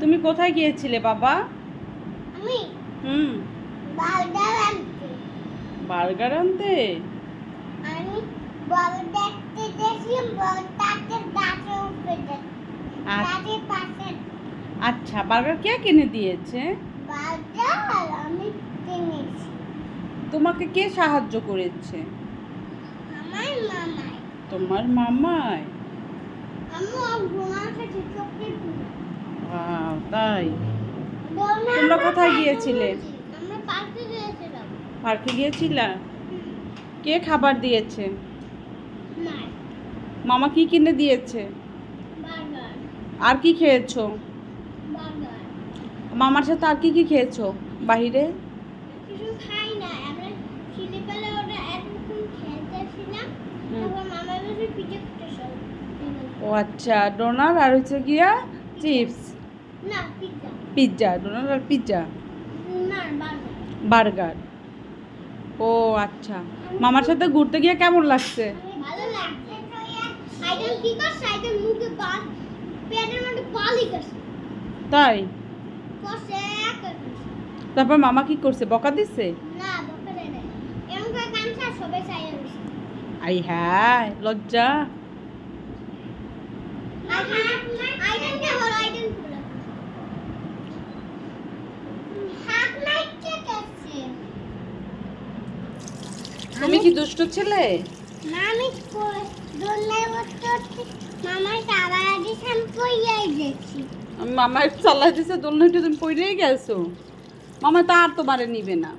তুমি কোথায় গিয়েছিলে বাবা? আমি হুম। বার্গার আনতে। বার্গার আনতে? আমি বড় দেখতে গেছিলাম, বড় তাকে গাছে উঠে গাছের পাশে। আচ্ছা, বার্গার কে কিনে দিয়েছে? বার্গার আমি কিনেছি। তোমাকে কে সাহায্য করেছে? আমার মামাই। তোমার মামাই? আমি ঘুমার সাথে চোখে তাই? তোমরা কোথায় গিয়েছিলে? আমরা পার্কে গিয়েছিলাম। পার্কে গিয়েছিলা? কে খাবার দিয়েছে? মা মামা কি কিনে দিয়েছে? বার্গার। আর কি খেয়েছো? বার্গার মামার সাথে আর কি কি খেয়েছো বাহিরে? কিছু খাই না, আমরা ছেলেবেলা ওরা এতক্ষণ খেলতেছিলাম, তখন মামা বসে পিঠে খেতেছিল। ও আচ্ছা, ডোনার আর হচ্ছে গিয়া চিপস। না, পিৎজা। পিৎজা, ডোনার আর পিৎজা। না, বার্গার। বার্গার। ও আচ্ছা, মামার সাথে ঘুরতে গিয়ে কেমন লাগছে? ভালো লাগছে। সাইকেল কি কর, সাইকেল মুখে বাল পেটের মধ্যে পালি গেছে। তাই? কষে তারপর মামা কি করছে, বকা দিচ্ছে? না, বকে দেয় না। এরকম করে কাঁদছে, সবাই সাইকেল দিছে। আই হ্যাঁ, লজ্জা। আইডেন কে বড় আইডেন বলে। হাত নাইতে গেছে। তুমি কি দুষ্ট ছেলে? না, আমি দোলনায় বসতে মামার সাবান দিয়ে শ্যাম্পু ইয়ে দেখছি। মামার চালাই দিছে, দোলনাটা তুমি পড়েই গেছো। মামা তো আর তোমারে নিবে না।